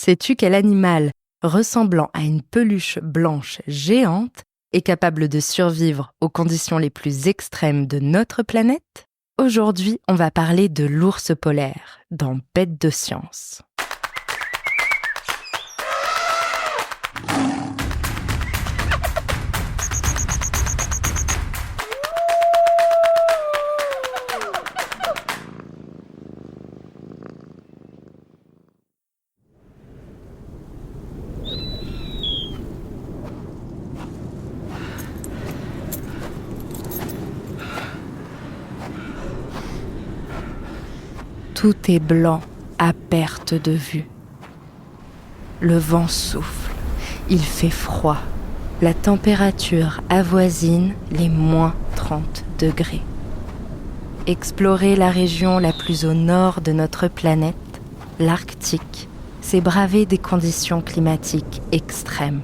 Sais-tu quel animal, ressemblant à une peluche blanche géante, est capable de survivre aux conditions les plus extrêmes de notre planète? Aujourd'hui, on va parler de l'ours polaire dans Bête de science. Tout est blanc à perte de vue. Le vent souffle, il fait froid. La température avoisine les moins 30 degrés. Explorer la région la plus au nord de notre planète, l'Arctique, c'est braver des conditions climatiques extrêmes.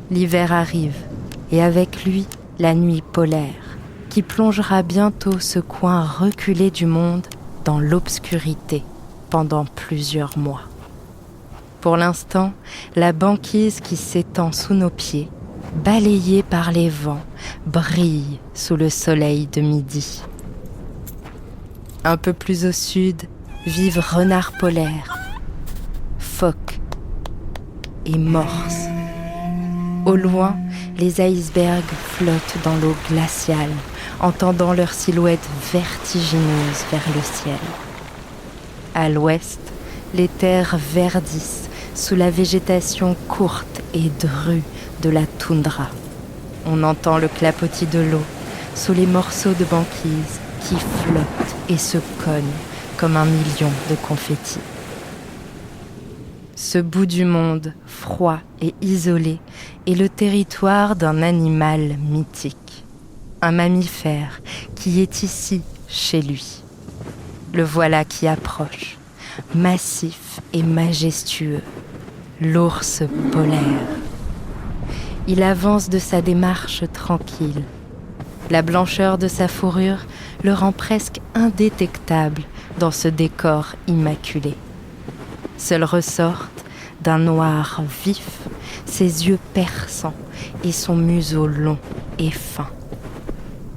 L'hiver arrive et avec lui la nuit polaire qui plongera bientôt ce coin reculé du monde dans l'obscurité pendant plusieurs mois. Pour l'instant, la banquise qui s'étend sous nos pieds, balayée par les vents, brille sous le soleil de midi. Un peu plus au sud vivent renards polaires, phoques et morses. Au loin, les icebergs flottent dans l'eau glaciale, en tendant leur silhouette vertigineuse vers le ciel. À l'ouest, les terres verdissent sous la végétation courte et drue de la toundra. On entend le clapotis de l'eau sous les morceaux de banquise qui flottent et se cognent comme un million de confettis. Ce bout du monde, froid et isolé, est le territoire d'un animal mythique. Un mammifère qui est ici, chez lui. Le voilà qui approche, massif et majestueux, l'ours polaire. Il avance de sa démarche tranquille. La blancheur de sa fourrure le rend presque indétectable dans ce décor immaculé. Seuls ressortent, d'un noir vif, ses yeux perçants et son museau long et fin.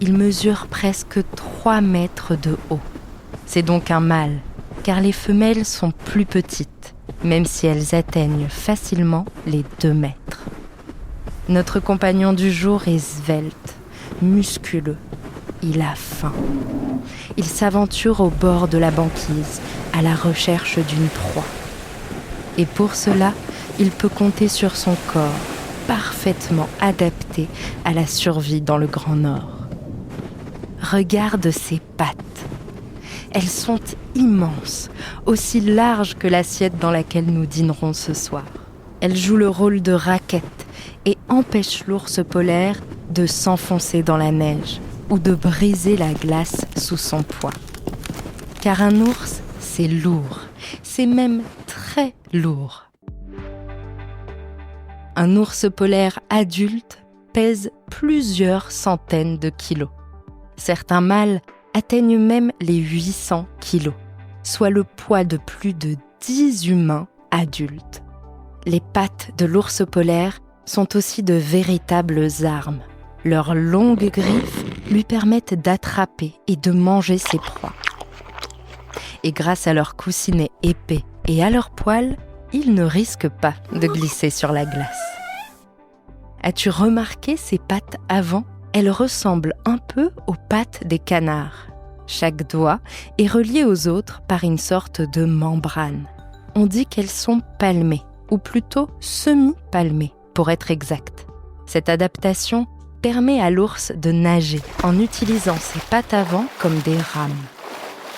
Il mesure presque 3 mètres de haut. C'est donc un mâle, car les femelles sont plus petites, même si elles atteignent facilement les 2 mètres. Notre compagnon du jour est svelte, musculeux. Il a faim. Il s'aventure au bord de la banquise, à la recherche d'une proie. Et pour cela, il peut compter sur son corps, parfaitement adapté à la survie dans le Grand Nord. Regarde ses pattes. Elles sont immenses, aussi larges que l'assiette dans laquelle nous dînerons ce soir. Elles jouent le rôle de raquettes et empêchent l'ours polaire de s'enfoncer dans la neige ou de briser la glace sous son poids. Car un ours, c'est lourd, c'est même très lourd. Un ours polaire adulte pèse plusieurs centaines de kilos. Certains mâles atteignent même les 800 kilos, soit le poids de plus de 10 humains adultes. Les pattes de l'ours polaire sont aussi de véritables armes. Leurs longues griffes lui permettent d'attraper et de manger ses proies. Et grâce à leurs coussinets épais et à leurs poils, il ne risque pas de glisser sur la glace. As-tu remarqué ses pattes avant ? Elles ressemblent un peu aux pattes des canards. Chaque doigt est relié aux autres par une sorte de membrane. On dit qu'elles sont palmées, ou plutôt semi-palmées, pour être exact. Cette adaptation permet à l'ours de nager en utilisant ses pattes avant comme des rames.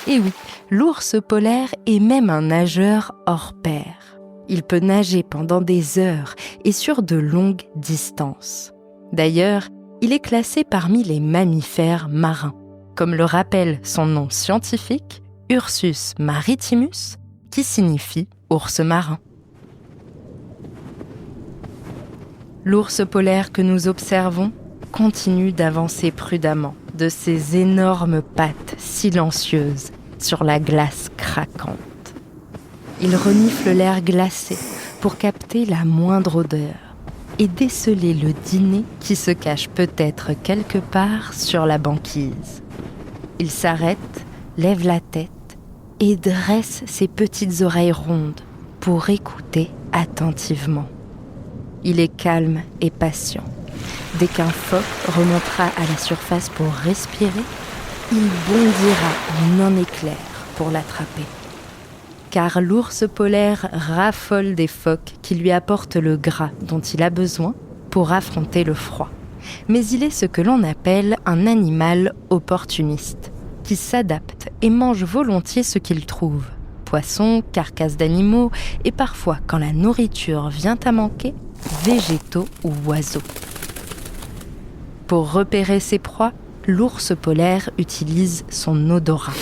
Et oui, l'ours polaire est même un nageur hors pair. Il peut nager pendant des heures et sur de longues distances. D'ailleurs, il est classé parmi les mammifères marins, comme le rappelle son nom scientifique, Ursus maritimus, qui signifie ours marin. L'ours polaire que nous observons continue d'avancer prudemment de ses énormes pattes silencieuses sur la glace craquante. Il renifle l'air glacé pour capter la moindre odeur et déceler le dîner qui se cache peut-être quelque part sur la banquise. Il s'arrête, lève la tête et dresse ses petites oreilles rondes pour écouter attentivement. Il est calme et patient. Dès qu'un phoque remontera à la surface pour respirer, il bondira en un éclair pour l'attraper. Car l'ours polaire raffole des phoques qui lui apportent le gras dont il a besoin pour affronter le froid. Mais il est ce que l'on appelle un animal opportuniste, qui s'adapte et mange volontiers ce qu'il trouve. Poissons, carcasses d'animaux et parfois, quand la nourriture vient à manquer, végétaux ou oiseaux. Pour repérer ses proies, l'ours polaire utilise son odorat.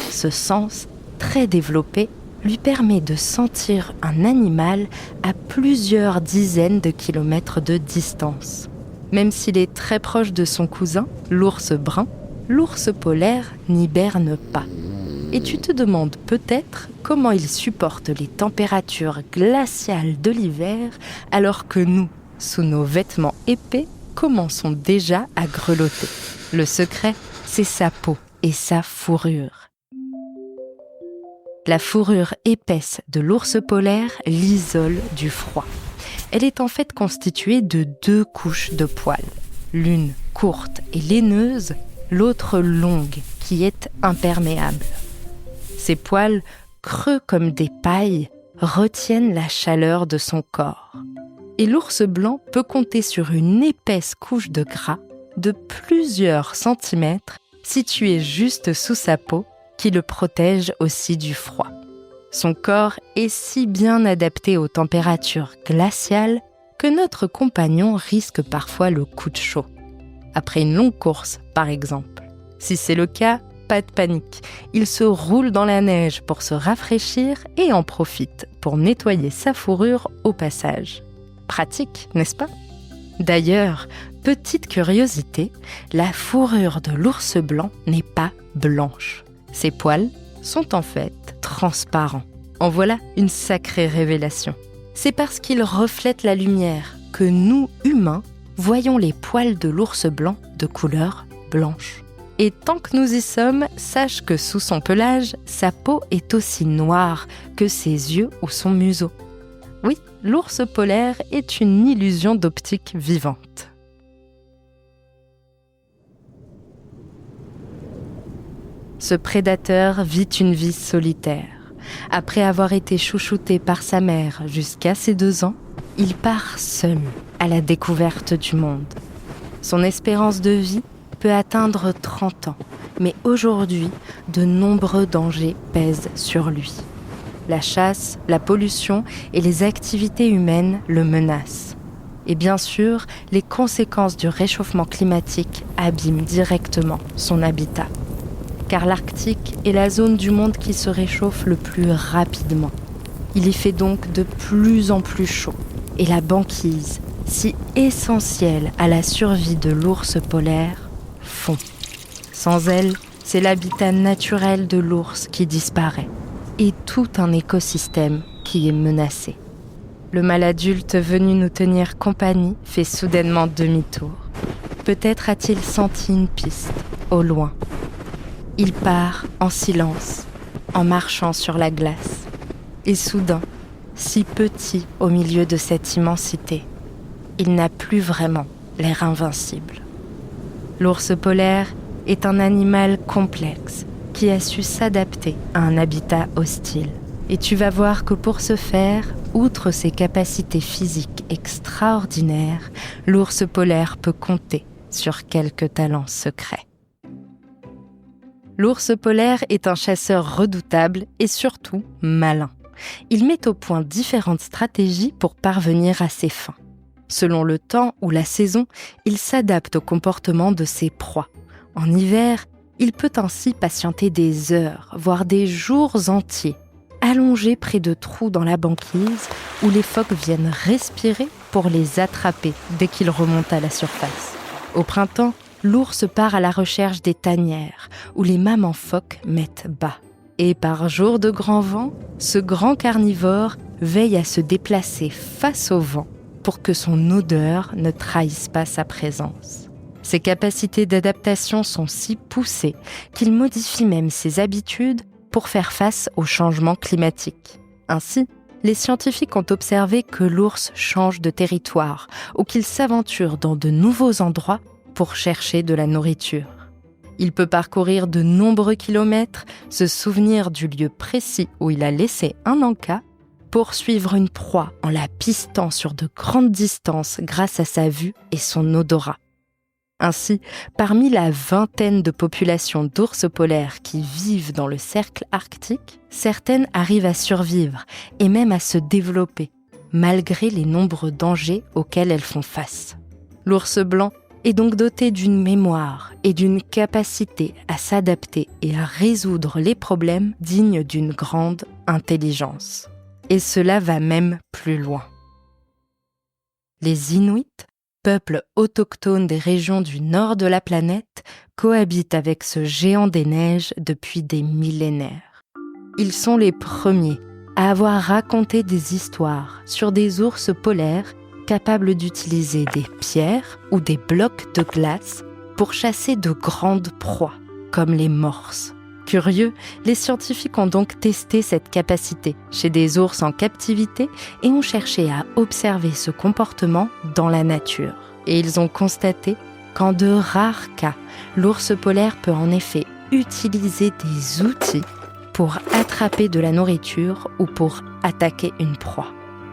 Ce sens très développé lui permet de sentir un animal à plusieurs dizaines de kilomètres de distance. Même s'il est très proche de son cousin, l'ours brun, l'ours polaire n'hiberne pas. Et tu te demandes peut-être comment il supporte les températures glaciales de l'hiver alors que nous, sous nos vêtements épais, commençons déjà à grelotter. Le secret, c'est sa peau et sa fourrure. La fourrure épaisse de l'ours polaire l'isole du froid. Elle est en fait constituée de 2 couches de poils, l'une courte et laineuse, l'autre longue, qui est imperméable. Ces poils, creux comme des pailles, retiennent la chaleur de son corps. Et l'ours blanc peut compter sur une épaisse couche de gras de plusieurs centimètres située juste sous sa peau qui le protège aussi du froid. Son corps est si bien adapté aux températures glaciales que notre compagnon risque parfois le coup de chaud. Après une longue course, par exemple. Si c'est le cas, pas de panique. Il se roule dans la neige pour se rafraîchir et en profite pour nettoyer sa fourrure au passage. Pratique, n'est-ce pas ? D'ailleurs, petite curiosité, la fourrure de l'ours blanc n'est pas blanche. Ses poils sont en fait transparents. En voilà une sacrée révélation. C'est parce qu'ils reflètent la lumière que nous, humains, voyons les poils de l'ours blanc de couleur blanche. Et tant que nous y sommes, sache que sous son pelage, sa peau est aussi noire que ses yeux ou son museau. Oui, l'ours polaire est une illusion d'optique vivante. Ce prédateur vit une vie solitaire. Après avoir été chouchouté par sa mère jusqu'à ses 2 ans, il part seul à la découverte du monde. Son espérance de vie peut atteindre 30 ans, mais aujourd'hui, de nombreux dangers pèsent sur lui. La chasse, la pollution et les activités humaines le menacent. Et bien sûr, les conséquences du réchauffement climatique abîment directement son habitat. Car l'Arctique est la zone du monde qui se réchauffe le plus rapidement. Il y fait donc de plus en plus chaud. Et la banquise, si essentielle à la survie de l'ours polaire, fond. Sans elle, c'est l'habitat naturel de l'ours qui disparaît. Et tout un écosystème qui est menacé. Le mâle adulte venu nous tenir compagnie fait soudainement demi-tour. Peut-être a-t-il senti une piste, au loin. Il part en silence, en marchant sur la glace. Et soudain, si petit au milieu de cette immensité, il n'a plus vraiment l'air invincible. L'ours polaire est un animal complexe qui a su s'adapter à un habitat hostile. Et tu vas voir que pour ce faire, outre ses capacités physiques extraordinaires, l'ours polaire peut compter sur quelques talents secrets. L'ours polaire est un chasseur redoutable et surtout malin. Il met au point différentes stratégies pour parvenir à ses fins. Selon le temps ou la saison, il s'adapte au comportement de ses proies. En hiver, il peut ainsi patienter des heures, voire des jours entiers, allongé près de trous dans la banquise où les phoques viennent respirer pour les attraper dès qu'ils remontent à la surface. Au printemps, l'ours part à la recherche des tanières où les mamans phoques mettent bas. Et par jour de grand vent, ce grand carnivore veille à se déplacer face au vent pour que son odeur ne trahisse pas sa présence. Ses capacités d'adaptation sont si poussées qu'il modifie même ses habitudes pour faire face aux changements climatiques. Ainsi, les scientifiques ont observé que l'ours change de territoire ou qu'il s'aventure dans de nouveaux endroits pour chercher de la nourriture. Il peut parcourir de nombreux kilomètres, se souvenir du lieu précis où il a laissé un encas, poursuivre une proie en la pistant sur de grandes distances grâce à sa vue et son odorat. Ainsi, parmi la vingtaine de populations d'ours polaires qui vivent dans le cercle arctique, certaines arrivent à survivre et même à se développer, malgré les nombreux dangers auxquels elles font face. L'ours blanc est donc doté d'une mémoire et d'une capacité à s'adapter et à résoudre les problèmes dignes d'une grande intelligence. Et cela va même plus loin. Les Inuits, peuple autochtone des régions du nord de la planète, cohabitent avec ce géant des neiges depuis des millénaires. Ils sont les premiers à avoir raconté des histoires sur des ours polaires capables d'utiliser des pierres ou des blocs de glace pour chasser de grandes proies, comme les morses. Curieux, les scientifiques ont donc testé cette capacité chez des ours en captivité et ont cherché à observer ce comportement dans la nature. Et ils ont constaté qu'en de rares cas, l'ours polaire peut en effet utiliser des outils pour attraper de la nourriture ou pour attaquer une proie.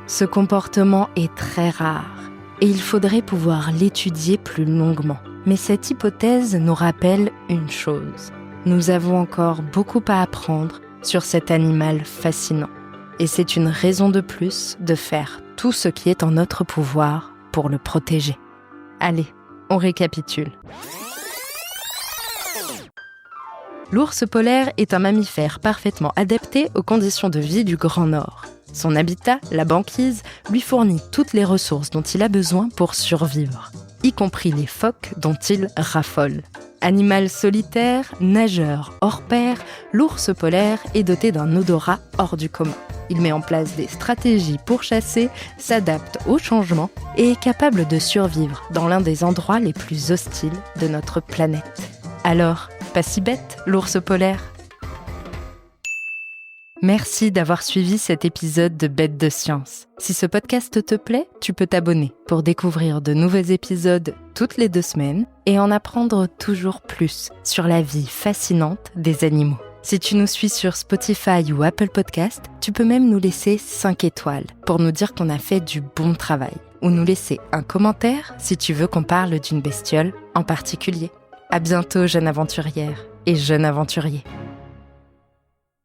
Ce comportement est très rare et il faudrait pouvoir l'étudier plus longuement. Mais cette hypothèse nous rappelle une chose. Nous avons encore beaucoup à apprendre sur cet animal fascinant. Et c'est une raison de plus de faire tout ce qui est en notre pouvoir pour le protéger. Allez, on récapitule. L'ours polaire est un mammifère parfaitement adapté aux conditions de vie du Grand Nord. Son habitat, la banquise, lui fournit toutes les ressources dont il a besoin pour survivre, y compris les phoques dont il raffole. Animal solitaire, nageur hors pair, l'ours polaire est doté d'un odorat hors du commun. Il met en place des stratégies pour chasser, s'adapte aux changements et est capable de survivre dans l'un des endroits les plus hostiles de notre planète. Alors, pas si bête, l'ours polaire ? Merci d'avoir suivi cet épisode de Bêtes de Science. Si ce podcast te plaît, tu peux t'abonner pour découvrir de nouveaux épisodes toutes les 2 semaines et en apprendre toujours plus sur la vie fascinante des animaux. Si tu nous suis sur Spotify ou Apple Podcast, tu peux même nous laisser 5 étoiles pour nous dire qu'on a fait du bon travail ou nous laisser un commentaire si tu veux qu'on parle d'une bestiole en particulier. À bientôt, jeune aventurière et jeune aventurier.